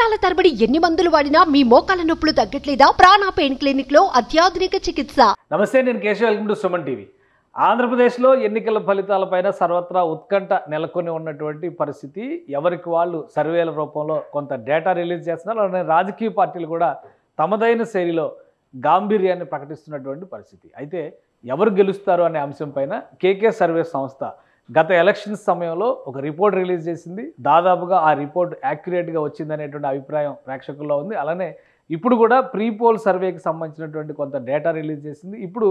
సంవత్సరాల తరబడి ఎన్ని మందులు వాడినా మీ మోకాల నొప్పులు తగ్గట్లేదా? ప్రాణ పెయిన్ క్లినిక్ లో అత్యాధునిక చికిత్స. నమస్తే, నేను Keshav. Welcome to Suman TV. ఆంధ్రప్రదేశ్లో ఎన్నికల ఫలితాలపైన సర్వత్రా ఉత్కంఠ నెలకొని ఉన్నటువంటి పరిస్థితి. ఎవరికి వాళ్ళు సర్వేల రూపంలో కొంత డేటా రిలీజ్ చేస్తున్నారు. అలానే రాజకీయ పార్టీలు కూడా తమదైన శైలిలో గాంభీర్యాన్ని ప్రకటిస్తున్నటువంటి పరిస్థితి. అయితే ఎవరు గెలుస్తారు అనే అంశం పైన కేకే సర్వే సంస్థ గత ఎలక్షన్స్ సమయంలో ఒక రిపోర్ట్ రిలీజ్ చేసింది. దాదాపుగా ఆ రిపోర్ట్ యాక్యురేట్గా వచ్చిందనేటువంటి అభిప్రాయం ప్రేక్షకుల్లో ఉంది. అలానే ఇప్పుడు కూడా ప్రీ పోల్ సర్వేకి సంబంధించినటువంటి కొంత డేటా రిలీజ్ చేసింది. ఇప్పుడు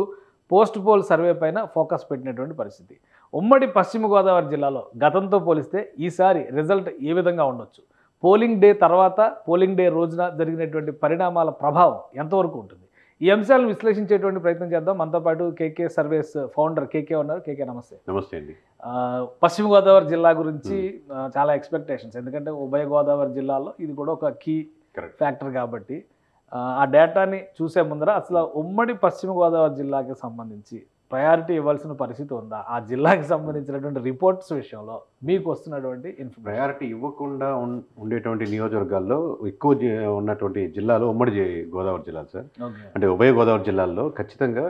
పోస్ట్ పోల్ సర్వే పైన ఫోకస్ పెట్టినటువంటి పరిస్థితి. ఉమ్మడి పశ్చిమ గోదావరి జిల్లాలో గతంతో పోలిస్తే ఈసారి రిజల్ట్ ఏ విధంగా ఉండొచ్చు, పోలింగ్ డే తర్వాత పోలింగ్ డే రోజున జరిగినటువంటి పరిణామాల ప్రభావం ఎంతవరకు ఉంటుంది, ఈ అంశాలను విశ్లేషించేటువంటి ప్రయత్నం చేద్దాం. మనతో పాటు కేకే సర్వేస్ ఫౌండర్ కేకే ఉన్నారు. కేకే, నమస్తే. నమస్తే అండి. పశ్చిమ గోదావరి జిల్లా గురించి చాలా ఎక్స్పెక్టేషన్స్, ఎందుకంటే ఉభయ గోదావరి జిల్లాలో ఇది కూడా ఒక కీ ఫ్యాక్టర్ కాబట్టి ఆ డేటాని చూసే ముందర అసలు ఉమ్మడి పశ్చిమ గోదావరి జిల్లాకి సంబంధించి ప్రయారిటీ ఇవ్వాల్సిన పరిస్థితి ఉందా? ఆ జిల్లాకి సంబంధించినటువంటి రిపోర్ట్స్ విషయంలో మీకు వస్తున్నటువంటి ప్రయారిటీ ఇవ్వకుండా ఉండేటువంటి నియోజకవర్గాల్లో ఎక్కువ ఉన్నటువంటి జిల్లాలు ఉమ్మడి గోదావరి జిల్లాలు సార్. అంటే ఉభయ గోదావరి జిల్లాల్లో ఖచ్చితంగా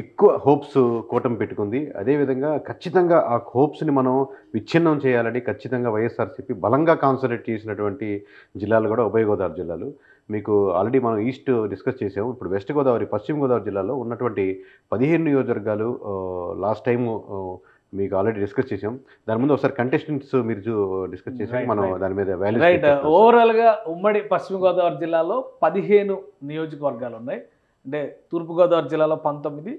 ఎక్కువ హోప్స్ కూటమి పెట్టుకుంది. అదేవిధంగా ఖచ్చితంగా ఆ హోప్స్ని మనం విచ్ఛిన్నం చేయాలని ఖచ్చితంగా వైఎస్ఆర్సీపీ బలంగా కాన్సన్ట్రేట్ చేసినటువంటి జిల్లాలు కూడా ఉభయ గోదావరి జిల్లాలు. మీకు ఆల్రెడీ మనం ఈస్ట్ డిస్కస్ చేసాము. ఇప్పుడు వెస్ట్ గోదావరి, పశ్చిమ గోదావరి జిల్లాలో ఉన్నటువంటి 15 నియోజకవర్గాలు లాస్ట్ టైం మీకు ఆల్రెడీ డిస్కస్ చేసాం. దాని ముందు ఒకసారి కంటెస్టెంట్స్ మీరు డిస్కస్ చేసాం. మనం దాని మీద వాల్యూ ఓవరాల్గా ఉమ్మడి పశ్చిమ గోదావరి జిల్లాలో 15 నియోజకవర్గాలు ఉన్నాయి. అంటే తూర్పుగోదావరి జిల్లాలో 19,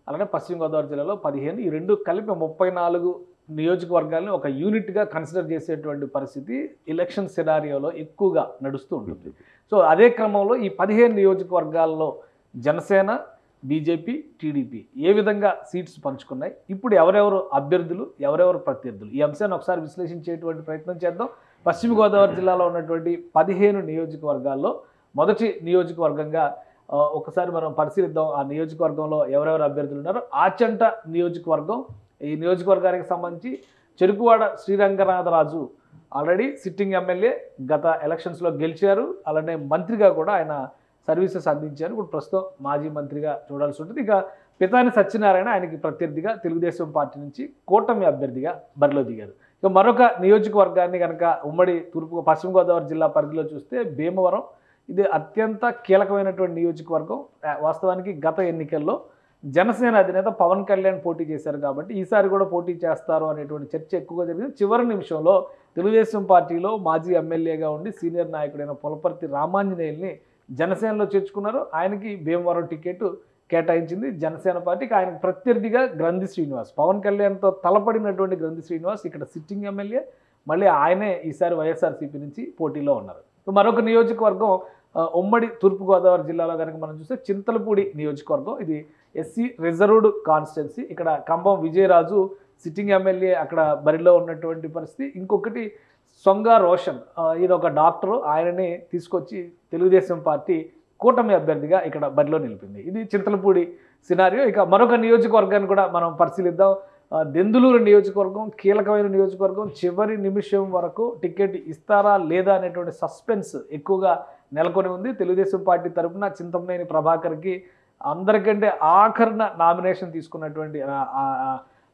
అలానే పశ్చిమ గోదావరి జిల్లాలో 15. ఈ రెండు కలిపి 34 నియోజకవర్గాలను ఒక యూనిట్గా కన్సిడర్ చేసేటువంటి పరిస్థితి ఎలక్షన్ సినారియోలో ఎక్కువగా నడుస్తూ ఉంటుంది. సో అదే క్రమంలో ఈ 15 నియోజకవర్గాల్లో జనసేన, బీజేపీ, టీడీపీ ఏ విధంగా సీట్స్ పంచుకున్నాయి, ఇప్పుడు ఎవరెవరు అభ్యర్థులు, ఎవరెవరు ప్రత్యర్థులు, ఈ అంశాన్ని ఒకసారి విశ్లేషించేటువంటి ప్రయత్నం చేద్దాం. పశ్చిమ గోదావరి జిల్లాలో ఉన్నటువంటి 15 నియోజకవర్గాల్లో మొదటి నియోజకవర్గంగా ఒకసారి మనం పరిశీలిద్దాం. ఆ నియోజకవర్గంలో ఎవరెవరు అభ్యర్థులు ఉన్నారో. ఆచంట నియోజకవర్గం, ఈ నియోజకవర్గానికి సంబంధించి Cherukuvada Sri Ranganatha Raju already sitting MLA, గత ఎలక్షన్స్లో గెలిచారు. అలానే మంత్రిగా కూడా ఆయన సర్వీసెస్ అందించారు. ఇప్పుడు ప్రస్తుతం మాజీ మంత్రిగా చూడాల్సి ఉంటుంది. ఇక పితాని సత్యనారాయణ ఆయనకి ప్రత్యర్థిగా తెలుగుదేశం పార్టీ నుంచి కూటమి అభ్యర్థిగా బరిలో దిగారు. ఇక మరొక నియోజకవర్గాన్ని కనుక ఉమ్మడి పశ్చిమ గోదావరి జిల్లా పరిధిలో చూస్తే భీమవరం, ఇది అత్యంత కీలకమైనటువంటి నియోజకవర్గం. వాస్తవానికి గత ఎన్నికల్లో జనసేన అధినేత పవన్ కళ్యాణ్ పోటీ చేశారు కాబట్టి ఈసారి కూడా పోటీ చేస్తారు అనేటువంటి చర్చ ఎక్కువగా జరిగింది. చివరి నిమిషంలో తెలుగుదేశం పార్టీలో మాజీ ఎమ్మెల్యేగా ఉండి సీనియర్ నాయకుడైన పులపర్తి రామాంజనేయుల్ని జనసేనలో చేర్చుకున్నారు. ఆయనకి భీమవరం టికెట్ కేటాయించింది జనసేన పార్టీకి. ఆయనకు ప్రత్యర్థిగా గ్రంథి శ్రీనివాస్, పవన్ కళ్యాణ్తో తలపడినటువంటి గ్రంథి శ్రీనివాస్ ఇక్కడ సిట్టింగ్ ఎమ్మెల్యే, మళ్ళీ ఆయనే ఈసారి వైఎస్ఆర్సీపీ నుంచి పోటీలో ఉన్నారు. మరొక నియోజకవర్గం ఉమ్మడి తూర్పుగోదావరి జిల్లాలో కనుక మనం చూస్తే చింతలపూడి నియోజకవర్గం, ఇది ఎస్సీ రిజర్వ్డ్ కాన్స్టిట్యున్సీ. ఇక్కడ కంభం విజయరాజు సిట్టింగ్ ఎమ్మెల్యే అక్కడ బరిలో ఉన్నటువంటి పరిస్థితి. ఇంకొకటి సొంగ రోషన్, ఈయన ఒక డాక్టరు, ఆయనని తీసుకొచ్చి తెలుగుదేశం పార్టీ కూటమి అభ్యర్థిగా ఇక్కడ బరిలో నిలిపింది. ఇది చింతలపూడి సినారియో. ఇక మరొక నియోజకవర్గాన్ని కూడా మనం పరిశీలిద్దాం. దెందులూరు నియోజకవర్గం కీలకమైన నియోజకవర్గం. చివరి నిమిషం వరకు టికెట్ ఇస్తారా లేదా అనేటువంటి సస్పెన్స్ ఎక్కువగా నెలకొని ఉంది. తెలుగుదేశం పార్టీ తరఫున చింతమనేని ప్రభాకర్కి అందరికంటే ఆఖరణ నామినేషన్ తీసుకున్నటువంటి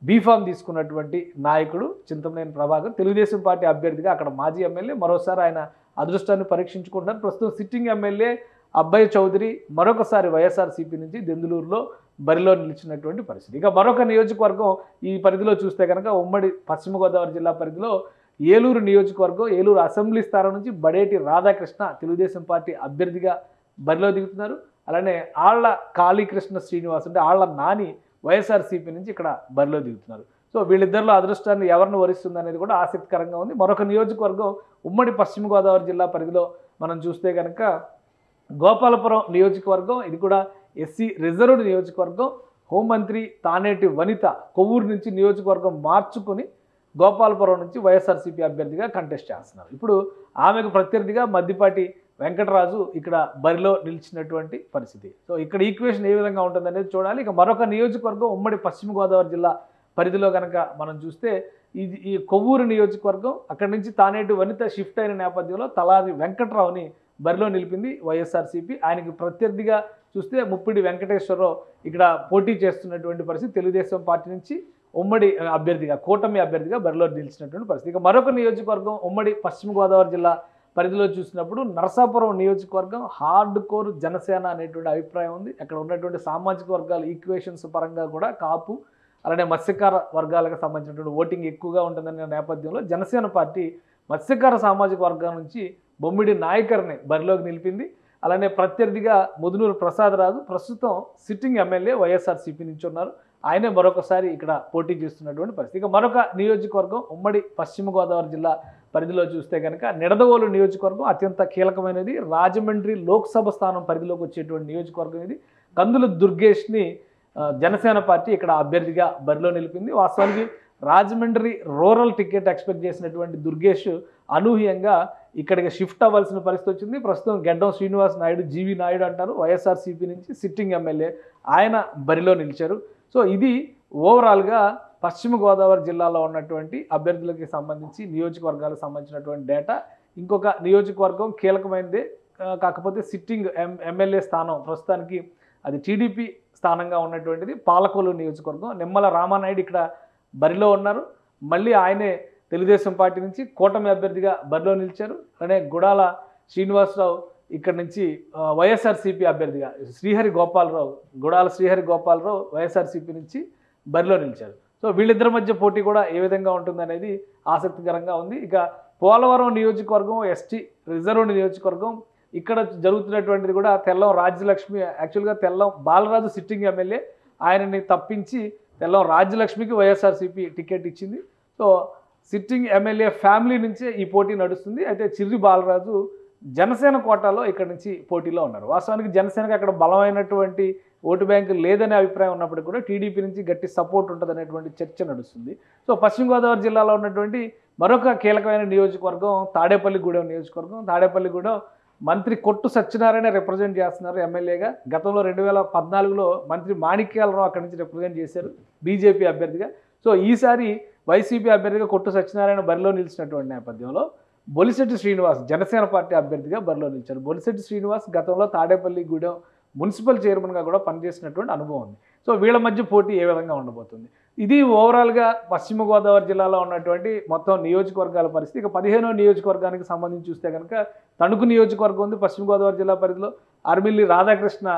బీఫామ్ తీసుకున్నటువంటి నాయకుడు చింతమనేని ప్రభాకర్, తెలుగుదేశం పార్టీ అభ్యర్థిగా అక్కడ మాజీ ఎమ్మెల్యే. మరోసారి ఆయన అదృష్టాన్ని పరీక్షించుకుంటారు. ప్రస్తుతం సిట్టింగ్ ఎమ్మెల్యే అబ్బాయి చౌదరి మరొకసారి వైఎస్ఆర్సీపీ నుంచి దెందులూరులో బరిలో నిలిచినటువంటి పరిస్థితి. ఇక మరొక నియోజకవర్గం ఈ పరిధిలో చూస్తే కనుక ఉమ్మడి పశ్చిమ గోదావరి జిల్లా పరిధిలో ఏలూరు నియోజకవర్గం, ఏలూరు అసెంబ్లీ స్థానం నుంచి బడేటి రాధాకృష్ణ తెలుగుదేశం పార్టీ అభ్యర్థిగా బరిలో దిగుతున్నారు. అలానే ఆళ్ల కాళీకృష్ణ శ్రీనివాస్ అంటే ఆళ్ల నాని వైఎస్ఆర్సీపీ నుంచి ఇక్కడ బరిలో దిగుతున్నారు. సో వీళ్ళిద్దరిలో అదృష్టాన్ని ఎవరిని వరిస్తుంది అనేది కూడా ఆసక్తికరంగా ఉంది. మరొక నియోజకవర్గం ఉమ్మడి పశ్చిమ గోదావరి జిల్లా పరిధిలో మనం చూస్తే కనుక గోపాలపురం నియోజకవర్గం, ఇది కూడా ఎస్సీ రిజర్వ్డ్ నియోజకవర్గం. హోంమంత్రి తానేటి వనిత కొవ్వూరు నుంచి నియోజకవర్గం మార్చుకొని గోపాలపురం నుంచి వైఎస్ఆర్సీపీ అభ్యర్థిగా కంటెస్ట్ చేస్తున్నారు. ఇప్పుడు ఆమెకు ప్రత్యర్థిగా మద్దిపాటి వెంకటరాజు ఇక్కడ బరిలో నిలిచినటువంటి పరిస్థితి. సో ఇక్కడ ఈక్వేషన్ ఏ విధంగా ఉంటుందనేది చూడాలి. ఇక మరొక నియోజకవర్గం ఉమ్మడి పశ్చిమ గోదావరి జిల్లా పరిధిలో కనుక మనం చూస్తే ఈ కొవ్వూరు నియోజకవర్గం అక్కడి నుంచి తానేటి వనిత షిఫ్ట్ అయిన నేపథ్యంలో తలారి వెంకట్రావుని బరిలో నిలిపింది వైఎస్ఆర్సీపీ. ఆయనకి ప్రత్యర్థిగా చూస్తే ముప్పిడి వెంకటేశ్వరరావు ఇక్కడ పోటీ చేస్తున్నటువంటి పరిస్థితి. తెలుగుదేశం పార్టీ నుంచి ఉమ్మడి అభ్యర్థిగా, కూటమి అభ్యర్థిగా బరిలో నిలిచినటువంటి పరిస్థితి. ఇక మరొక నియోజకవర్గం ఉమ్మడి పశ్చిమ గోదావరి జిల్లా పరిధిలో చూసినప్పుడు నరసాపురం నియోజకవర్గం హార్డ్ కోర్ జనసేన అనేటువంటి అభిప్రాయం ఉంది. అక్కడ ఉన్నటువంటి సామాజిక వర్గాల ఈక్వేషన్స్ పరంగా కూడా కాపు అలానే మత్స్యకార వర్గాలకు సంబంధించినటువంటి ఓటింగ్ ఎక్కువగా ఉంటుందనే నేపథ్యంలో జనసేన పార్టీ మత్స్యకార సామాజిక వర్గం నుంచి బొమ్మిడి నాయకర్ని బరిలోకి నిలిపింది. అలానే ప్రత్యర్థిగా ముదునూరు ప్రసాదరాజు ప్రస్తుతం సిట్టింగ్ ఎమ్మెల్యే వైఎస్ఆర్సీపీ నుంచి ఉన్నారు. ఆయనే మరొకసారి ఇక్కడ పోటీ చేస్తున్నటువంటి పరిస్థితి. ఇక మరొక నియోజకవర్గం ఉమ్మడి పశ్చిమ గోదావరి జిల్లా పరిధిలో చూస్తే కనుక నిడదవోలు నియోజకవర్గం అత్యంత కీలకమైనది. రాజమండ్రి లోక్సభ స్థానం పరిధిలోకి వచ్చేటువంటి నియోజకవర్గం ఇది. కందుల దుర్గేష్ని జనసేన పార్టీ ఇక్కడ అభ్యర్థిగా బరిలో నిలిపింది. వాస్తవానికి రాజమండ్రి రూరల్ టికెట్ ఎక్స్పెక్ట్ చేసినటువంటి దుర్గేష్ అనూహ్యంగా ఇక్కడికి షిఫ్ట్ అవ్వాల్సిన పరిస్థితి వచ్చింది. ప్రస్తుతం గెడ్డం శ్రీనివాస్ నాయుడు, జీవి నాయుడు అంటారు, వైఎస్ఆర్సీపీ నుంచి సిట్టింగ్ ఎమ్మెల్యే, ఆయన బరిలో నిలిచారు. సో ఇది ఓవరాల్గా పశ్చిమ గోదావరి జిల్లాలో ఉన్నటువంటి అభ్యర్థులకి సంబంధించి నియోజకవర్గాలకు సంబంధించినటువంటి డేటా. ఇంకొక నియోజకవర్గం కీలకమైనదే, కాకపోతే సిట్టింగ్ ఎమ్మెల్యే స్థానం ప్రస్తుతానికి అది టీడీపీ స్థానంగా ఉన్నటువంటిది పాలకొల్లు నియోజకవర్గం. నిమ్మల రామానాయుడు ఇక్కడ బరిలో ఉన్నారు. మళ్ళీ ఆయనే తెలుగుదేశం పార్టీ నుంచి కూటమి అభ్యర్థిగా బరిలో నిలిచారు. అలానే గుడాల శ్రీనివాసరావు ఇక్కడ నుంచి వైఎస్ఆర్సీపీ అభ్యర్థిగా గుడాల శ్రీహరి గోపాలరావు వైఎస్ఆర్సీపీ నుంచి బరిలో నిలిచారు. సో వీళ్ళిద్దరి మధ్య పోటీ కూడా ఏ విధంగా ఉంటుందనేది ఆసక్తికరంగా ఉంది. ఇక పోలవరం నియోజకవర్గం ఎస్టీ రిజర్వ్ నియోజకవర్గం, ఇక్కడ జరుగుతున్నటువంటిది కూడా తెల్లం రాజ్యలక్ష్మి, యాక్చువల్గా తెల్లం బాలరాజు సిట్టింగ్ ఎమ్మెల్యే, ఆయనని తప్పించి తెల్లం రాజ్యలక్ష్మికి వైఎస్ఆర్సీపీ టికెట్ ఇచ్చింది. సో సిట్టింగ్ ఎమ్మెల్యే ఫ్యామిలీ నుంచే ఈ పోటీ నడుస్తుంది. అయితే చిర్రి బాలరాజు జనసేన కోటాలో ఇక్కడ నుంచి పోటీలో ఉన్నారు. వాస్తవానికి జనసేనకి అక్కడ బలమైనటువంటి ఓటు బ్యాంకు లేదనే అభిప్రాయం ఉన్నప్పటికీ కూడా టీడీపీ నుంచి గట్టి సపోర్ట్ ఉంటుందనేటువంటి చర్చ నడుస్తుంది. సో పశ్చిమ గోదావరి జిల్లాలో ఉన్నటువంటి మరొక కీలకమైన నియోజకవర్గం తాడేపల్లిగూడెం నియోజకవర్గం. తాడేపల్లిగూడెం మంత్రి కొట్టు సత్యనారాయణ రిప్రజెంట్ చేస్తున్నారు ఎమ్మెల్యేగా. గతంలో 2014లో మంత్రి మాణిక్యాలరావు అక్కడి నుంచి రిప్రజెంట్ చేశారు బీజేపీ అభ్యర్థిగా. సో ఈసారి వైసీపీ అభ్యర్థిగా కొట్టు సత్యనారాయణ బరిలో నిలిచినటువంటి నేపథ్యంలో బొలిశెట్టి శ్రీనివాస్ జనసేన పార్టీ అభ్యర్థిగా బరిలో నిలిచారు. బొలిశెట్టి శ్రీనివాస్ గతంలో తాడేపల్లిగూడెం మున్సిపల్ చైర్మన్గా కూడా పనిచేసినటువంటి అనుభవం ఉంది. సో వీళ్ళ మధ్య పోటీ ఏ విధంగా ఉండబోతుంది, ఇది ఓవరాల్గా పశ్చిమ గోదావరి జిల్లాలో ఉన్నటువంటి మొత్తం నియోజకవర్గాల పరిస్థితి. ఇక 15వ నియోజకవర్గానికి సంబంధించి చూస్తే కనుక తణుకు నియోజకవర్గం ఉంది పశ్చిమ గోదావరి జిల్లా పరిధిలో. అర్మిల్లి రాధాకృష్ణ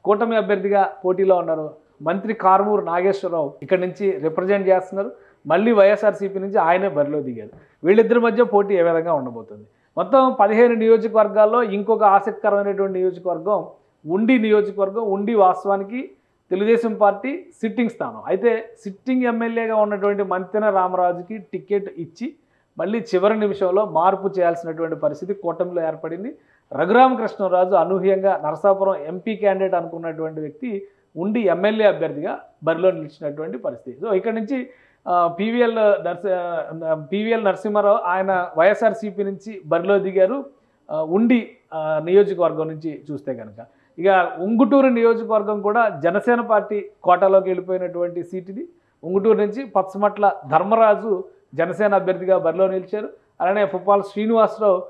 కూటమి అభ్యర్థిగా పోటీలో ఉన్నారు. మంత్రి కారుమూరు నాగేశ్వరరావు ఇక్కడ నుంచి రిప్రజెంట్ చేస్తున్నారు. మళ్ళీ వైఎస్ఆర్సీపీ నుంచి ఆయనే బరిలో దిగారు. వీళ్ళిద్దరి మధ్య పోటీ ఏ విధంగా ఉండబోతుంది. మొత్తం 15 నియోజకవర్గాల్లో ఇంకొక ఆసక్తికరమైనటువంటి నియోజకవర్గం ఉండి నియోజకవర్గం. ఉండి వాస్తవానికి తెలుగుదేశం పార్టీ సిట్టింగ్ స్థానం. అయితే సిట్టింగ్ ఎమ్మెల్యేగా ఉన్నటువంటి మంతెన రామరాజుకి టికెట్ ఇచ్చి మళ్ళీ చివరి నిమిషంలో మార్పు చేయాల్సినటువంటి పరిస్థితి కూటమిలో ఏర్పడింది. రఘురామకృష్ణరాజు అనూహ్యంగా నరసాపురం ఎంపీ క్యాండిడేట్ అనుకున్నటువంటి వ్యక్తి ఉండి ఎమ్మెల్యే అభ్యర్థిగా బరిలో నిలిచినటువంటి పరిస్థితి. సో ఇక్కడ నుంచి పివిఎల్ నరసింహారావు ఆయన వైఎస్ఆర్సీపీ నుంచి బరిలో దిగారు ఉండి నియోజకవర్గం నుంచి చూస్తే కనుక. ఇక ఉంగుటూరు నియోజకవర్గం కూడా జనసేన పార్టీ కోటాలోకి వెళ్ళిపోయినటువంటి సీట్ ఇది. ఉంగుటూరు నుంచి పచ్చమట్ల ధర్మరాజు జనసేన అభ్యర్థిగా బరిలో నిలిచారు. అలానే పుప్పాల శ్రీనివాసరావు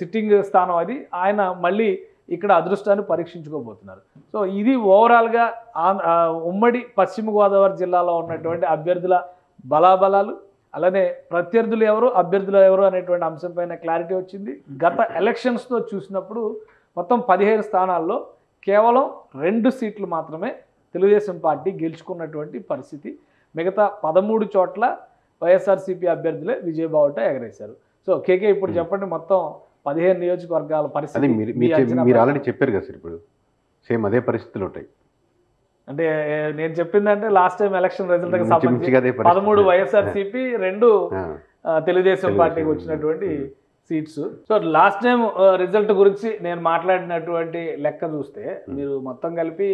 సిట్టింగ్ స్థానం అది, ఆయన మళ్ళీ ఇక్కడ అదృష్టాన్ని పరీక్షించుకోబోతున్నారు. సో ఇది ఓవరాల్గా ఉమ్మడి పశ్చిమ గోదావరి జిల్లాలో ఉన్నటువంటి అభ్యర్థుల బలాబలాలు, అలానే ప్రత్యర్థులు ఎవరు అభ్యర్థులు ఎవరు అనేటువంటి అంశంపైన క్లారిటీ వచ్చింది. గత ఎలక్షన్స్తో చూసినప్పుడు మొత్తం 15 స్థానాల్లో కేవలం 2 సీట్లు మాత్రమే తెలుగుదేశం పార్టీ గెలుచుకున్నటువంటి పరిస్థితి. మిగతా 13 చోట్ల వైఎస్ఆర్సీపీ అభ్యర్థులే విజయబావుట ఎగరేశారు. సో కేకే ఇప్పుడు చెప్పండి మొత్తం 15 నియోజకవర్గాల పరిస్థితి. మీరు ఆల్రెడీ చెప్పారు కదా సార్, ఇప్పుడు సేమ్ అదే పరిస్థితులు ఉంటాయి. అంటే నేను చెప్పిందంటే లాస్ట్ టైం ఎలక్షన్ రిజల్ట్కి సంబంధించి 13 వైఎస్ఆర్సీపీ, 2 తెలుగుదేశం పార్టీకి వచ్చినటువంటి seats. So last time result గురించి నేను మాట్లాడినటువంటి లెక్క చూస్తే మీరు మొత్తం కలిపి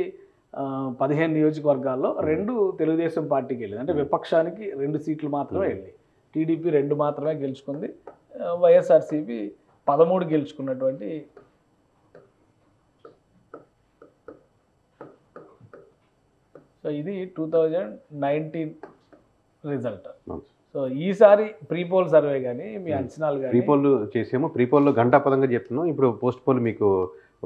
15 నియోజకవర్గాల్లో 2 తెలుగుదేశం పార్టీకి వెళ్ళింది. అంటే విపక్షానికి 2 సీట్లు మాత్రమే వెళ్ళి, టీడీపీ 2 మాత్రమే గెలుచుకుంది, వైఎస్ఆర్సీపీ 13 గెలుచుకున్నటువంటి. సో ఇది 2019 రిజల్ట్. సో ఈసారి ప్రీపోల్ సర్వే కానీ మీ అంచనాలు కానీ ప్రీపోల్ చేసాము. ప్రీపోల్లో గంటాపదంగా చెప్తున్నాం. ఇప్పుడు పోస్ట్ పోల్ మీకు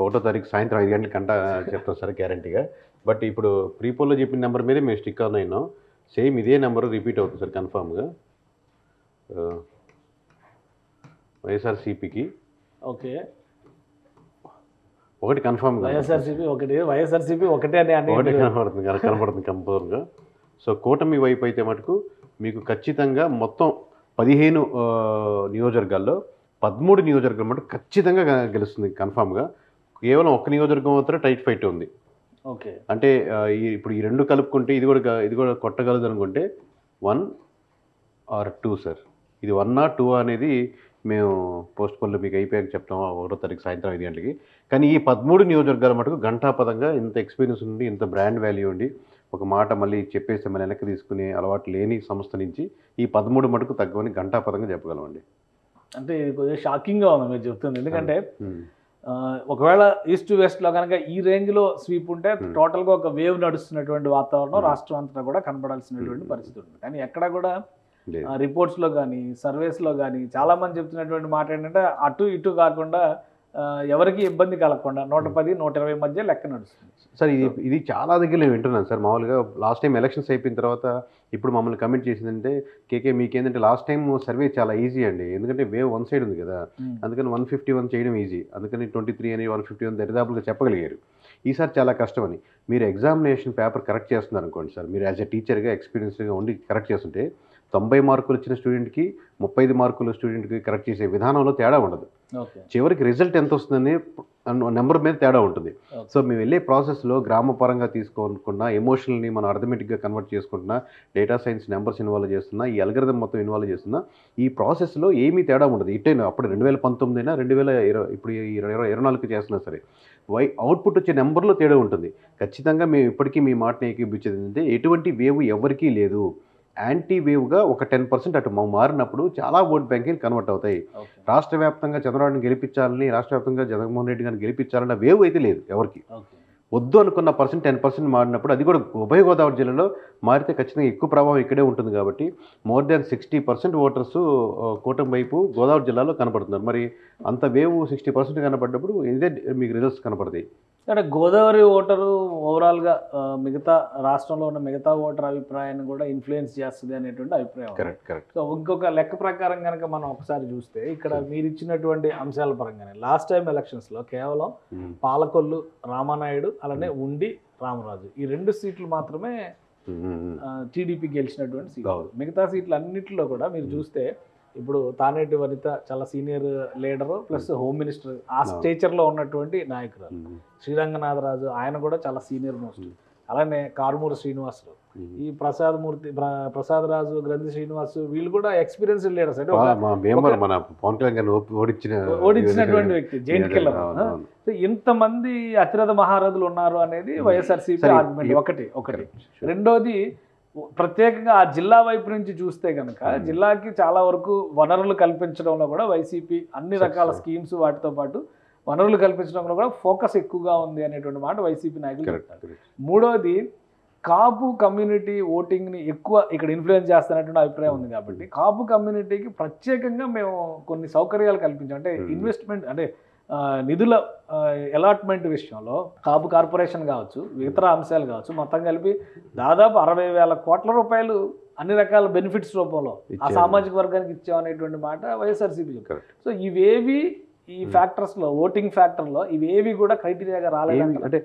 1వ తారీఖు సాయంత్రం 5 గంటలకు గంట చెప్తాం సార్ గ్యారంటీగా. బట్ ఇప్పుడు ప్రీపోల్లో చెప్పిన నెంబర్ మీదే మేము స్టిక్ ఆన్ అయినాం. సేమ్ ఇదే నెంబర్ రిపీట్ అవుతుంది సార్ కన్ఫామ్గా. వైఎస్ఆర్సీపీకి ఓకే ఒకటి కన్ఫామ్గా, వైఎస్ఆర్సీపీ ఒకటే అని ఒకటే కనపడుతుంది కంపల్సరిగా. సో కూటమి వైపు అయితే మటుకు మీకు ఖచ్చితంగా మొత్తం 15 నియోజకవర్గాల్లో 13 నియోజకవర్గాలు మటుకు ఖచ్చితంగా గెలుస్తుంది కన్ఫామ్గా. కేవలం ఒక్క నియోజకవర్గం మాత్రం టైట్ ఫైట్ ఉంది. ఓకే అంటే ఇప్పుడు ఈ రెండు కలుపుకుంటే ఇది కూడా కొట్టగలదు అనుకుంటే 1 or 2 సార్. ఇది 1 or 2 అనేది మేము పోస్ట్ పోల్లో మీకు అయిపోయాక చెప్తాం 1వ తారీఖు సాయంత్రం 5 గంటలకి. కానీ ఈ 13 నియోజకవర్గాల మటుకు గంటాపదంగా ఇంత ఎక్స్పీరియన్స్ ఉండి, ఇంత బ్రాండ్ వాల్యూ ఉండి, ఒక మాట మళ్ళీ చెప్పేస్తే మళ్ళీ వెనక్కి తీసుకునే అలవాటు లేని సంస్థ నుంచి ఈ 13 మటుకు తగ్గవని గంటాపదంగా చెప్పగలమండి. అంటే ఇది కొద్దిగా షాకింగ్గా ఉంది మీరు చెప్తుంది. ఎందుకంటే ఒకవేళ ఈస్ట్ వెస్ట్లో కనుక ఈ రేంజ్లో స్వీప్ ఉంటే టోటల్గా ఒక వేవ్ నడుస్తున్నటువంటి వాతావరణం రాష్ట్రం అంతా కూడా కనపడాల్సినటువంటి పరిస్థితి ఉంది. కానీ ఎక్కడ కూడా రిపోర్ట్స్లో కానీ సర్వేస్లో కానీ చాలామంది చెప్తున్నటువంటి మాట ఏంటంటే అటు ఇటు కాకుండా ఎవరికి ఇబ్బంది కలగకుండా 110, 120 మధ్య లెక్క నడుస్తుంది సార్. ఇది చాలా దగ్గర నేను వింటున్నాను సార్. మామూలుగా లాస్ట్ టైం ఎలక్షన్స్ అయిపోయిన తర్వాత ఇప్పుడు మమ్మల్ని కమెంట్ చేసిందంటే కేకే మీకేంటంటే లాస్ట్ టైం సర్వే చాలా ఈజీ అండి. ఎందుకంటే వేవ్ 1 సైడ్ ఉంది కదా, అందుకని 151 చేయడం ఈజీ. అందుకని 23 అని 151 దరిదాపులుగా చెప్పగలిగారు. ఈసారి చాలా కష్టమని. మీరు ఎగ్జామినేషన్ పేపర్ కరెక్ట్ చేస్తున్నారు అనుకోండి సార్, మీరు యాజ్ ఎ టీచర్గా ఎక్స్పీరియన్స్గా ఉండి కరెక్ట్ చేస్తుంటే 90 మార్కులు వచ్చిన స్టూడెంట్కి 35 మార్కుల స్టూడెంట్కి కరెక్ట్ చేసే విధానంలో తేడా ఉండదు. చివరికి రిజల్ట్ ఎంత వస్తుందని నెంబర్ మీద తేడా ఉంటుంది. సో మేము వెళ్ళే ప్రాసెస్లో గ్రామ పరంగా తీసుకోకుండా ఎమోషనల్ని మనం అర్థమెటిక్గా కన్వర్ట్ చేసుకుంటున్నా, డేటా సైన్స్ నెంబర్స్ ఇన్వాల్వ్ చేస్తున్నా, ఈ అల్గరిథం మొత్తం ఇన్వాల్వ్ చేస్తున్నా, ఈ ప్రాసెస్లో ఏమీ తేడా ఉండదు. ఇట్టైనా అప్పుడు 2019 అయినా 2020 ఇప్పుడు 2024 చేస్తున్నా సరే అవుట్పుట్ వచ్చే నెంబర్లో తేడా ఉంటుంది. ఖచ్చితంగా మేము ఇప్పటికీ మీ మాటని ఏకీపించేది ఏంటంటే ఎటువంటి వేవ్ ఎవరికీ లేదు. యాంటీ వేవ్గా ఒక 10% అటు మారినప్పుడు చాలా ఓట్ బ్యాంకింగ్ కన్వర్ట్ అవుతాయి. రాష్ట్ర వ్యాప్తంగా చంద్రబాబుని గెలిపించాలని, రాష్ట్ర వ్యాప్తంగా జగన్మోహన్ రెడ్డి గారిని గెలిపించాలన్న వేవ్ అయితే లేదు ఎవరికి. వద్దు అనుకున్న 10% మారినప్పుడు అది కూడా ఉభయ గోదావరి జిల్లాలో మారితే ఖచ్చితంగా ఎక్కువ ప్రభావం ఇక్కడే ఉంటుంది. కాబట్టి మోర్ దాన్ 60% ఓటర్స్ కూటమి వైపు గోదావరి జిల్లాలో కనపడుతున్నారు. మరి అంత వేవ్ 60% కనపడ్డప్పుడు ఇదే మీకు రిజల్ట్స్ కనపడతాయి. అంటే గోదావరి ఓటరు ఓవరాల్గా మిగతా రాష్ట్రంలో ఉన్న మిగతా ఓటర్ అభిప్రాయాన్ని కూడా ఇన్ఫ్లుయెన్స్ చేస్తుంది అనేటువంటి అభిప్రాయం. కరెక్ట్. సో ఇంకొక లెక్క ప్రకారం కనుక మనం ఒకసారి చూస్తే ఇక్కడ మీరు ఇచ్చినటువంటి అంశాల పరంగానే లాస్ట్ టైం ఎలక్షన్స్లో కేవలం పాలకొల్లు, రామానాయుడు, అలానే ఉండి, రామరాజు ఈ 2 సీట్లు మాత్రమే టీడీపీ గెలిచినటువంటి సీట్లు. మిగతా సీట్లు అన్నింటిలో కూడా మీరు చూస్తే ఇప్పుడు తానేటి వనిత చాలా senior leader plus home minister ఆ స్టేచర్లో ఉన్నటువంటి నాయకురాలు. శ్రీరంగనాథరాజు ఆయన కూడా చాలా సీనియర్ మోస్ట్. అలానే కారుమూరి శ్రీనివాసులు, ఈ ప్రసాదరాజు, గ్రంథి శ్రీనివాసు వీళ్ళు కూడా ఎక్స్పీరియన్స్ లీడర్స్. అంటే ఓడించినటువంటి వ్యక్తి, జైంట్ కిల్లర్. ఇంతమంది అతిరథ మహారథులు ఉన్నారు అనేది వైఎస్ఆర్సీపీ ఆర్గ్యుమెంట్ ఒకటి. రెండోది ప్రత్యేకంగా ఆ జిల్లా వైపు నుంచి చూస్తే కనుక జిల్లాకి చాలా వరకు వనరులు కల్పించడంలో కూడా వైసీపీ అన్ని రకాల స్కీమ్స్ వాటితో పాటు వనరులు కల్పించడంలో కూడా ఫోకస్ ఎక్కువగా ఉంది అనేటువంటి మాట వైసీపీ నాయకులు చెప్తారు. మూడోది కాపు కమ్యూనిటీ ఓటింగ్ని ఎక్కువ ఇక్కడ ఇన్ఫ్లుయెన్స్ చేస్తున్నటువంటి అభిప్రాయం ఉంది. కాబట్టి కాపు కమ్యూనిటీకి ప్రత్యేకంగా మేము కొన్ని సౌకర్యాలు కల్పించాం. అంటే ఇన్వెస్ట్మెంట్ అంటే నిధుల అలాట్మెంట్ విషయంలో కాపు కార్పొరేషన్ కావచ్చు, ఇతర అంశాలు కావచ్చు, మొత్తం కలిపి దాదాపు 60,000 కోట్ల రూపాయలు అన్ని రకాల బెనిఫిట్స్ రూపంలో ఆ సామాజిక వర్గానికి ఇచ్చామనేటువంటి మాట వైఎస్ఆర్సీపీ చెప్తారు. సో ఇవేవి ఈ ఫ్యాక్టర్స్లో, ఓటింగ్ ఫ్యాక్టర్లో ఇవేవి కూడా క్రైటీరియాగా రాలేదు. అంటే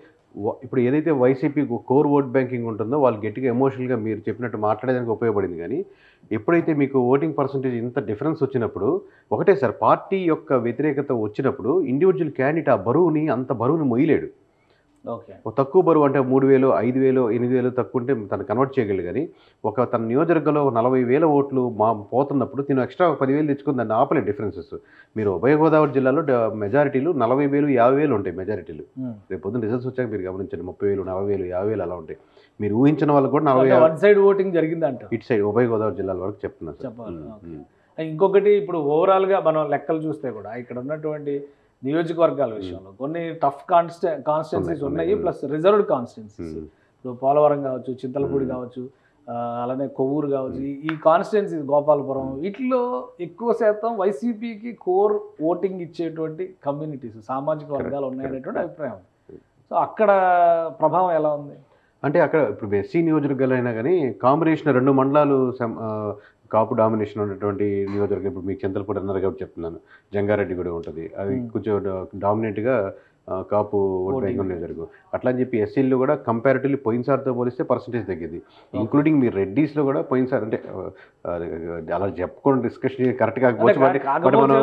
ఇప్పుడు ఏదైతే వైసీపీ కోర్ ఓట్ బ్యాంకింగ్ ఉంటుందో వాళ్ళు గట్టిగా ఎమోషనల్గా మీరు చెప్పినట్టు మాట్లాడేదానికి ఉపయోగపడింది. కానీ ఎప్పుడైతే మీకు ఓటింగ్ పర్సంటేజ్ ఇంత డిఫరెన్స్ వచ్చినప్పుడు ఒకటే సార్, పార్టీ యొక్క వ్యతిరేకత వచ్చినప్పుడు ఇండివిజువల్ క్యాండిడేట్ ఆ బరువుని అంత బరువుని మొయ్యలేడు. తక్కువ బరువు అంటే 3,000, 5,000, 8,000 తక్కువ ఉంటే తను కన్వర్ట్ చేయగలడు. కానీ తన నియోజకవర్గంలో 40,000 ఓట్లు పోతున్నప్పుడు తిను ఎక్స్ట్రా 10,000 తెచ్చుకుని దాన్ని ఆపలేదు డిఫరెన్సెస్. మీరు ఉభయ గోదావరి జిల్లాలో మెజారిటీలు 40,000, 50,000 ఉంటాయి మెజారిటీలు. రేపు పొద్దున్న రిజల్ట్స్ వచ్చాక మీరు గమనించండి 30,000, 40,000, 50,000 అలా ఉంటాయి. మీరు ఊహించిన వాళ్ళకి కూడా 40,000 సైడ్ ఓటింగ్ జరిగిందంట. ఇటు సైడ్ ఉభయ గోదావరి జిల్లాల వరకు చెప్తున్నారు. ఇంకొకటి ఇప్పుడు ఓవరాల్గా మనం లెక్కలు చూస్తే కూడా ఇక్కడ ఉన్నటువంటి నియోజకవర్గాల విషయంలో కొన్ని టఫ్ కాన్స్టిట్యున్సీస్ ఉన్నాయి, ప్లస్ రిజర్వ్డ్ కాన్స్టిట్యున్సీస్. ఇప్పుడు పోలవరం కావచ్చు, చింతలపూడి కావచ్చు, అలానే కొవ్వూరు కావచ్చు, ఈ కాన్స్టిట్యున్సీ గోపాలపురం, వీటిలో ఎక్కువ శాతం వైసీపీకి కోర్ ఓటింగ్ ఇచ్చేటువంటి కమ్యూనిటీస్, సామాజిక వర్గాలు ఉన్నాయనేటువంటి అభిప్రాయం. సో అక్కడ ప్రభావం ఎలా ఉంది అంటే అక్కడ ఇప్పుడు ఎస్సీ నియోజకవర్గాలు అయినా కానీ కాంబినేషన్ 2 మండలాలు కాపు డామినేషన్ ఉన్నటువంటి నియోజకవర్గం. ఇప్పుడు మీకు చింతలపూడి అన్నారు కాబట్టి చెప్తున్నాను, జంగారెడ్డి కూడా ఉంటుంది, అది కొంచెం డామినేట్గా కాపు ఓట్ బ్యాంక్ నియోజకవర్గం. అట్లా అని చెప్పి ఎస్సీల్లో కూడా కంపారిటివ్లీ పోయినసారితో పోలిస్తే పర్సంటేజ్ తగ్గింది. ఇంక్లూడింగ్ మీరు రెడ్డీస్లో కూడా పోయినసారి అంటే అలా చెప్పుకోవడం డిస్కషన్ కరెక్ట్ కాకపోవచ్చు, బట్ మనం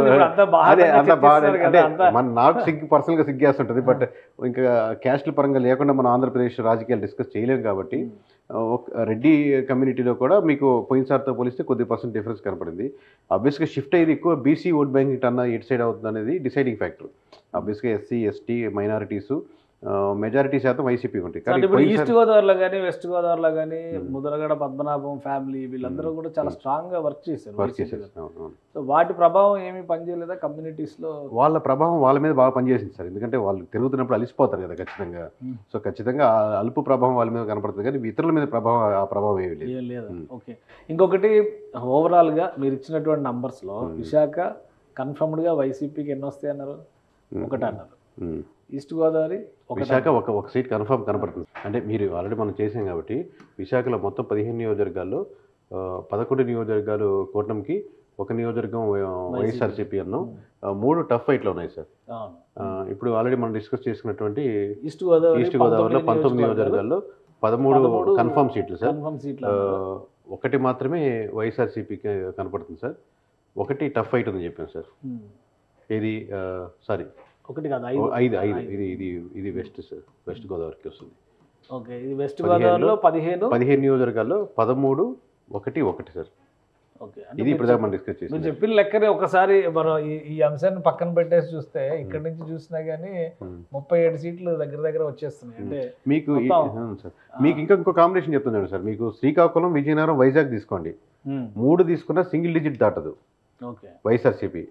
అదే అంత బాగా అంటే మన నాకు పర్సనల్గా సిగ్గేస్తుంటుంది. బట్ ఇంకా క్యాస్ట్ల పరంగా లేకుండా మనం ఆంధ్రప్రదేశ్ రాజకీయాలు డిస్కస్ చేయలేము కాబట్టి రెడ్డి కమ్యూనిటీలో కూడా మీకు పోయినసారితో పోలిస్తే కొద్ది పర్సెంట్ డిఫరెన్స్ కనపడింది. ఆబ్వియస్గా షిఫ్ట్ అయ్యేది ఎక్కువ బీసీ ఓట్ బ్యాంక్ అన్న ఎటు సైడ్ అవుతుంది అనేది డిసైడింగ్ ఫ్యాక్టర్. ఆబ్వియస్గా ఎస్సీ ఎస్టీ మైనారిటీస్ మెజారిటీ శాతం వైసీపీ ఉంటాయి. కానీ ఇప్పుడు ఈస్ట్ గోదావరిలో కానీ వెస్ట్ గోదావరిలో కానీ ముద్రగడ పద్మనాభం ఫ్యామిలీ వీళ్ళందరూ కూడా చాలా స్ట్రాంగ్ గా వర్క్ చేశారు. సో వాటి ప్రభావం ఏమి పనిచేయలేదా కమ్యూనిటీస్ లో? వాళ్ళ ప్రభావం వాళ్ళ మీద బాగా పనిచేసింది సార్, ఎందుకంటే వాళ్ళు తిరుగుతున్నప్పుడు అలిసిపోతారు కదా ఖచ్చితంగా. సో ఖచ్చితంగా అల్పు ప్రభావం వాళ్ళ మీద కనపడుతుంది, కానీ ఇతరుల మీద ఆ ప్రభావం ఏమి లేదు. ఓకే, ఇంకొకటి ఓవరాల్ గా మీరు ఇచ్చినటువంటి నంబర్స్ లో విశాఖ కన్ఫర్మ్డ్ గా వైసీపీకి ఎన్ని వస్తాయి అన్నారు? 1 అన్నారు. ఈస్ట్ గోదావరి విశాఖ ఒక సీట్ కన్ఫర్మ్ కనపడుతుంది. అంటే మీరు ఆల్రెడీ మనం చేసాం కాబట్టి విశాఖలో మొత్తం 15 నియోజకవర్గాల్లో 11 నియోజకవర్గాలు కూటమికి, 1 నియోజకవర్గం వైఎస్ఆర్సీపీ అన్నాం. 3 టఫ్ ఫైట్లు ఉన్నాయి సార్. ఇప్పుడు ఆల్రెడీ మనం డిస్కస్ చేసుకున్నటువంటి ఈస్ట్ గోదావరిలో 19 నియోజకవర్గాల్లో 13 కన్ఫర్మ్ సీట్లు సార్. 1 మాత్రమే వైఎస్ఆర్సీపీకి కనపడుతుంది సార్. 1 టఫ్ ఫైట్ ఉందని చెప్పాను సార్. ఇది సారీ 1 కాదు 5. ఇది వెస్ట్ సార్, వెస్ట్ గోదావరికి వస్తుంది. ఓకే, ఇది వెస్ట్ గోదావరిలో 15 నియోజకవర్గాల్లో 13 1 సార్. ఓకే, ఇది ఇప్పుడు మనం డిస్కస్ చేసి మీరు చెప్పిన లెక్కనే ఒకసారి మనం ఈ అంశాన్ని పక్కన పెట్టేసి చూస్తే ఇక్కడ నుంచి చూసినా కానీ 37 సీట్లు దగ్గర వచ్చేస్తున్నాయి. అంటే మీకు సార్ మీకు ఇంకో కాంబినేషన్ చెప్తున్నాను సార్. మీకు శ్రీకాకుళం, విజయనగరం, వైజాగ్ తీసుకోండి, 3 తీసుకున్నా సింగిల్ డిజిట్ దాటదు వైఎస్ఆర్సీపీ.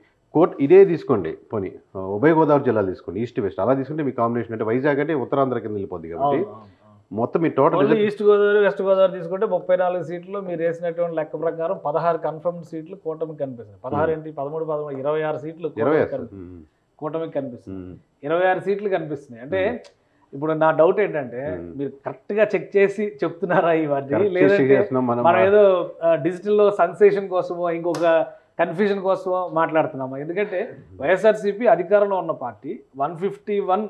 ఇదే తీసుకోండి, పోనీ ఉభయ గోదావరి జిల్లాలు తీసుకోండి, ఈస్ట్ వెస్ట్ అలా తీసుకుంటే మీ కాంబినేషన్ అంటే వైజాగ్ అంటే ఉత్తరాంధ్ర కింద వెళ్ళిపోద్ది కాబట్టి మొత్తం మీ total east Godavari west Godavari తీసుకుంటే 34 సీట్లు మీరు వేసినటువంటి లెక్క ప్రకారం 16 కన్ఫర్మ్డ్ సీట్లు కూటమికి కనిపిస్తుంది. 16 ఏంటి 13 26 సీట్లు కూటమికి కనిపిస్తుంది. 26 సీట్లు కనిపిస్తున్నాయి. అంటే ఇప్పుడు నా డౌట్ ఏంటంటే మీరు కరెక్ట్ గా చెక్ చేసి చెప్తున్నారా ఇవన్నీ, లేదంటే మనం ఏదో డిజిటల్ సెన్సేషన్ కోసమో ఇంకొక కన్ఫ్యూజన్ కోసం మాట్లాడుతున్నామా? ఎందుకంటే వైఎస్ఆర్సీపీ అధికారంలో ఉన్న పార్టీ, 151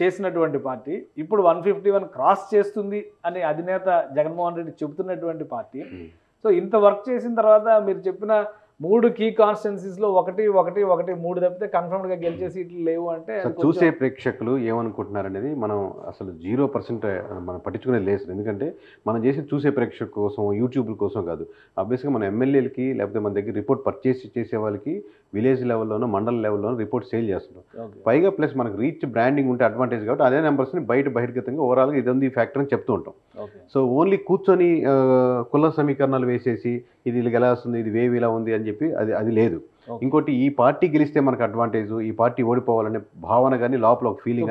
చేసినటువంటి పార్టీ, ఇప్పుడు 151 క్రాస్ చేస్తుంది అని అధినేత జగన్మోహన్ రెడ్డి చెబుతున్నటువంటి పార్టీ. సో ఇంత వర్క్ చేసిన తర్వాత మీరు చెప్పిన 3 కీ కాన్స్టిట్యున్సీస్లో 1 తప్పితే కన్ఫర్మ్డ్గా గెలిచే సీట్లు లేవు అంటే చూసే ప్రేక్షకులు ఏమనుకుంటున్నారు అనేది మనం అసలు 0% మనం పట్టించుకునేది లేదు. ఎందుకంటే మనం చేసి చూసే ప్రేక్షకుల కోసం యూట్యూబ్ కోసం కాదు. ఆబ్వియస్గా మన ఎమ్మెల్యేలకి లేకపోతే మన దగ్గర రిపోర్ట్ పర్చేస్ చేసే వాళ్ళకి విలేజ్ లెవెల్లోనూ మండల లెవెల్లోనూ రిపోర్ట్ సేల్ చేస్తున్నాం. పైగా ప్లస్ మనకు రీచ్ బ్రాండింగ్ ఉంటే అడ్వాంటేజ్ కాబట్టి అదే నెంబర్స్ని బహిర్గతంగా ఓవరాల్గా ఇది ఉంది ఫ్యాక్టర్ అని చెప్తూ ఉంటాం. సో ఓన్లీ కూర్చొని కుల సమీకరణాలు వేసేసి ఇది ఇలా వస్తుంది, ఇది వేవి ఇలా ఉంది అని చెప్పి అది లేదు. ఇంకోటి ఈ పార్టీ గెలిస్తే మనకు అడ్వాంటేజ్, ఈ పార్టీ ఓడిపోవాలనే భావన కానీ లోపల ఒక ఫీలింగ్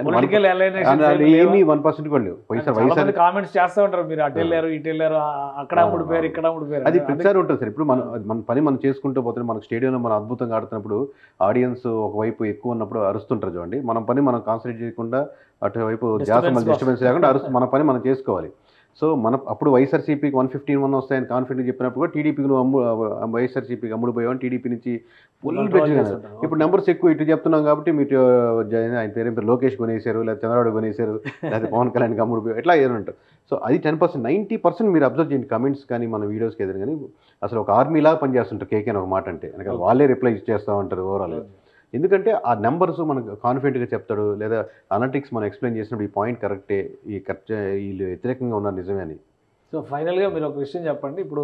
కానీ ఏమీ 1% కూడా లేవు. వైఎస్ఆర్ కామెంట్స్ చేస్తూ ఉంటారు, మీరు అటు వెళ్ళారు ఇటు వెళ్ళారు, అక్కడ అమ్ముడిపోయారు ఇక్కడ అమ్ముడిపోయారు, అది ప్రతిసారి ఉంటుంది సార్. ఇప్పుడు మన పని మనం చేసుకుంటూ పోతే మనకు స్టేడియంలో మనం అద్భుతంగా ఆడుతున్నప్పుడు ఆడియన్స్ ఒకవైపు ఎక్కువ ఉన్నప్పుడు అరుస్తుంటారు చూడండి. మన పని మనం కాన్సన్ట్రేట్ చేయకుండా అటువైపు డిస్టర్బెన్స్ లేకుండా మన పని మనం చేసుకోవాలి. సో అప్పుడు వైఎస్ఆర్సీపీకి 151 వస్తాయని కాన్ఫిడెంట్ చెప్పినప్పుడు కూడా టీడీపీకి నువ్వు వైఎస్ఆర్సీపీకి అమ్ముడుపోయావని టీడీపీ నుంచి ఫుల్ పెట్టినారు. ఇప్పుడు నెంబర్స్ ఎక్కువ ఇటు చెప్తున్నాం కాబట్టి మీరు ఆయన పేరు లోకేష్ కొనేశారు, లేదా చంద్రబాబు కొనేశారు, లేదా పవన్ కళ్యాణ్కి అమ్ముడుపోయారు, ఎట్లా ఏదంటారు. సో అది 10%, 90% మీరు అబ్జర్వ్ చేయండి కమెంట్స్ కానీ మన వీడియోస్కి ఏదైనా కానీ అసలు ఒక ఆర్మీలాగా పనిచేస్తుంటారు కేకే అని ఒక మాట అంటే, వాళ్ళే రిప్లై చేస్తూ ఉంటారు ఓవరాల్గా. ఎందుకంటే ఆ నెంబర్స్ మనకు కాన్ఫిడెంట్గా చెప్తాడు, లేదా అనలిటిక్స్ మనం ఎక్స్ప్లెయిన్ చేసినప్పుడు ఈ పాయింట్ కరెక్టే, వీళ్ళు వ్యతిరేకంగా ఉన్నారు నిజమే అని. సో ఫైనల్గా మీరు ఒక విషయం చెప్పండి. ఇప్పుడు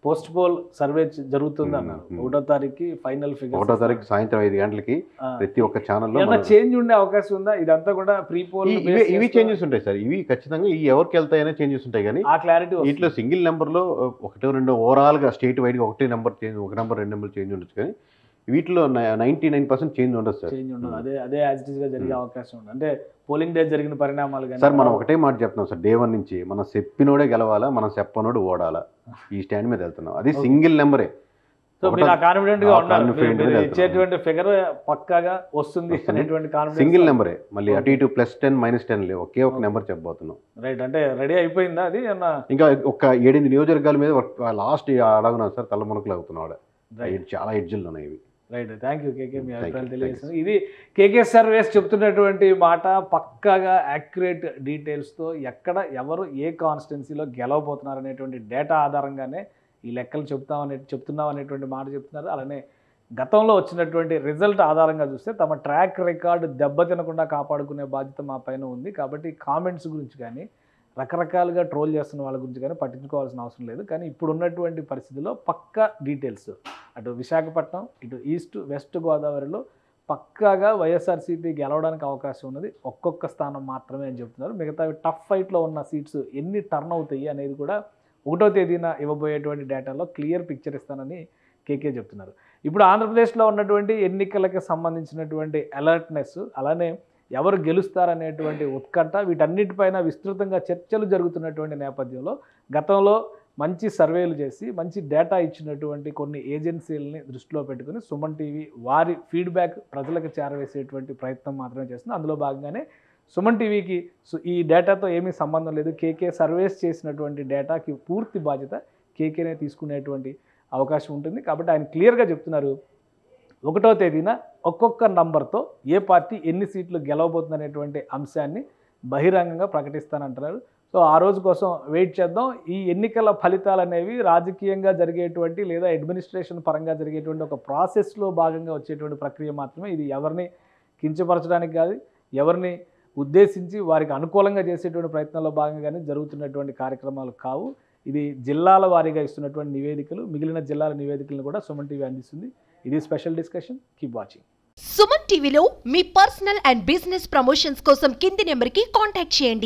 పోస్ట్ పోల్ సర్వే జరుగుతుంది అన్నారు, 1వ తారీఖు ఫైనల్ ఫిగర్, 1వ తారీఖు సాయంత్రం 5 గంటలకి ప్రతి ఒక్క ఛానల్లో చేంజ్ ఉండే అవకాశం ఉందా? ఇదంతా కూడా ప్రీ పోల్ ఇవి చేంజెస్ ఉంటాయి సార్. ఇవి ఖచ్చితంగా ఎవరికి వెళ్తాయనే చేంజెస్ ఉంటాయి, కానీ ఆ క్లారిటీ వీటిలో సింగిల్ నెంబర్లో 1, 2 ఓవరాల్గా స్టేట్ వైడ్గా 1 number change, 1 number 2 number change ఉండొచ్చు, కానీ వీటిలో 99% చేంజ్ ఉండదు సార్. చేంజ్ ఉండదు, అదే యాజ్ ఇట్ ఈస్గా జరిగే అవకాశం ఉంది. అంటే పోలింగ్ డే జరిగిన పరిణామాలు కానీ సార్ మనం ఒకటే మాట చెప్తున్నాం సార్, డే 1 నుంచి మనం చెప్పినోడే గెలవాలా, మనం చెప్పనోడు ఓడాలా, ఈ స్టాండ్ మీద వెళ్తున్నాం. అది సింగిల్ నెంబరే. సో మీరు ఆ కాన్ఫిడెంట్గా ఉన్నారు, మీరు ఇచ్చేటువంటి ఫిగర్ పక్కాగా వస్తుంది అనేటువంటి కాన్ఫిడెన్స్. సింగిల్ నెంబరే, మళ్ళీ అటు ఇటు +10 -10 లేవు, ఒకే ఒక నెంబర్ చెప్పబోతున్నాం. రైట్, అంటే రెడీ అయిపోయిందా అది? ఇంకా ఒక 7-8 నియోజకవర్గాల మీద లాస్ట్ అడగున్నాను సార్, తలమునకలు అవుతున్నాడు. చాలా ఎడ్జిల్లో ఉన్నాయి ఇవి. రైట్, థ్యాంక్ యూ కేకే, మీ అభిప్రాయాలు తెలియజేస్తుంది. ఇది కేకే సర్వేస్ చెప్తున్నటువంటి మాట, పక్కాగా యాక్యురేట్ డీటెయిల్స్తో ఎక్కడ ఎవరు ఏ కాన్స్టిట్యున్సీలో గెలవబోతున్నారు అనేటువంటి డేటా ఆధారంగానే ఈ లెక్కలు చెప్తున్నాం అనేటువంటి మాట చెప్తున్నారు. అలానే గతంలో వచ్చినటువంటి రిజల్ట్ ఆధారంగా చూస్తే తమ ట్రాక్ రికార్డు దెబ్బతినకుండా కాపాడుకునే బాధ్యత మా పైన ఉంది. కాబట్టి కామెంట్స్ గురించి కానీ రకరకాలుగా ట్రోల్ చేస్తున్న వాళ్ళ గురించి కానీ పట్టించుకోవాల్సిన అవసరం లేదు. కానీ ఇప్పుడు ఉన్నటువంటి పరిస్థితిలో పక్కా డీటెయిల్స్, అటు విశాఖపట్నం, ఇటు ఈస్ట్ వెస్ట్ గోదావరిలో పక్కాగా వైఎస్ఆర్సీపీ గెలవడానికి అవకాశం ఉన్నది. ఒక్కొక్క స్థానం మాత్రమే అని చెప్తున్నారు. మిగతా టఫ్ ఫైట్లో ఉన్న సీట్స్ ఎన్ని టర్న్ అవుతాయి అనేది కూడా 1వ తేదీన ఇవ్వబోయేటువంటి డేటాలో క్లియర్ పిక్చర్ ఇస్తానని కేకే చెప్తున్నారు. ఇప్పుడు ఆంధ్రప్రదేశ్లో ఉన్నటువంటి ఎన్నికలకు సంబంధించినటువంటి అలర్ట్నెస్, అలానే ఎవరు గెలుస్తారనేటువంటి ఉత్కంఠ, వీటన్నిటిపైన విస్తృతంగా చర్చలు జరుగుతున్నటువంటి నేపథ్యంలో గతంలో మంచి సర్వేలు చేసి మంచి డేటా ఇచ్చినటువంటి కొన్ని ఏజెన్సీలని దృష్టిలో పెట్టుకుని సుమన్ టీవీ వారి ఫీడ్బ్యాక్ ప్రజలకు చేరవేసేటువంటి ప్రయత్నం మాత్రమే చేస్తుంది. అందులో భాగంగానే సుమన్ టీవీకి ఈ డేటాతో ఏమీ సంబంధం లేదు, కేకే సర్వేస్ చేసినటువంటి డేటాకి పూర్తి బాధ్యత కేకేనే తీసుకునేటువంటి అవకాశం ఉంటుంది. కాబట్టి ఆయన క్లియర్గా చెప్తున్నారు, 1వ తేదీన ఒక్కొక్క నంబర్తో ఏ పార్టీ ఎన్ని సీట్లు గెలవబోతుంది అనేటువంటి అంశాన్ని బహిరంగంగా ప్రకటిస్తానంటున్నారు. సో ఆ రోజు కోసం వెయిట్ చేద్దాం. ఈ ఎన్నికల ఫలితాలు అనేవి రాజకీయంగా జరిగేటువంటి లేదా అడ్మినిస్ట్రేషన్ పరంగా జరిగేటువంటి ఒక ప్రాసెస్లో భాగంగా వచ్చేటువంటి ప్రక్రియ మాత్రమే. ఇది ఎవరిని కించపరచడానికి కాదు, ఎవరిని ఉద్దేశించి వారికి అనుకూలంగా చేసేటువంటి ప్రయత్నాల్లో భాగంగానే జరుగుతున్నటువంటి కార్యక్రమాలు కావు. ఇది జిల్లాల వారీగా ఇస్తున్నటువంటి నివేదికలు, మిగిలిన జిల్లాల నివేదికలను కూడా సుమన్ టీవీ అందిస్తుంది. ఇది special discussion. Keep watching. Suman టీవీలో మీ పర్సనల్ అండ్ బిజినెస్ ప్రమోషన్స్ కోసం కింది నెంబర్కి కాంటాక్ట్ చేయండి.